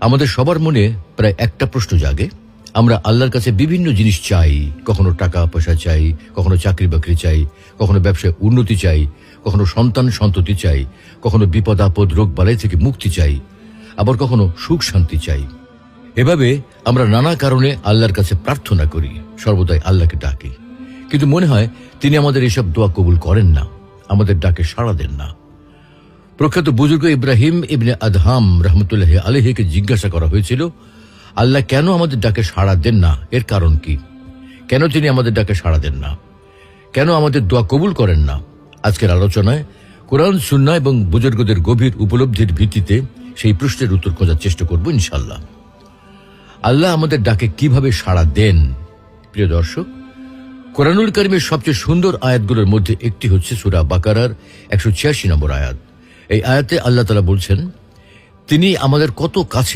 আমাদের সবার মনে প্রায় একটা প্রশ্ন জাগে, আমরা আল্লাহর কাছে বিভিন্ন জিনিস চাই। কখনো টাকা পয়সা চাই, কখনো চাকরি বাকরি চাই, কখনো ব্যবসায় উন্নতি চাই, কখনো সন্তান সন্ততি চাই, কখনো বিপদ আপদ রোগ বালাই থেকে মুক্তি চাই, আবার কখনো সুখ শান্তি চাই। এভাবে আমরা নানা কারণে আল্লাহর কাছে প্রার্থনা করি, সর্বদাই আল্লাহকে ডাকি। কিন্তু মনে হয় তিনি আমাদের এসব দোয়া কবুল করেন না, আমাদের ডাকে সাড়া দেন না। প্রখ্যাত বুজুর্গ ইব্রাহিম ইবনে আদহাম রহমতুল্লাহ আলাইহিকে জিজ্ঞাসা করা হয়েছিল, আল্লাহ কেন আমাদের ডাকে সাড়া দেন না, এর কারণ কি? কেন তিনি আমাদের ডাকে সাড়া দেন না? কেন আমাদের দোয়া কবুল করেন না? আজকের আলোচনায় কোরআন, সুন্নাহ এবং বুজুর্গদের গভীর উপলব্ধির ভিত্তিতে সেই প্রশ্নের উত্তর খোঁজার চেষ্টা করব ইনশাআল্লাহ। আল্লাহ আমাদের ডাকে কিভাবে সাড়া দেন? প্রিয় দর্শক, কোরআনুল কারীমের সবচেয়ে সুন্দর আয়াতগুলোর মধ্যে একটি হচ্ছে সূরা বাকারার 186 নম্বর আয়াত। এই আয়াতে আল্লাহ তাআলা বলছেন, তিনি আমাদের কত কাছে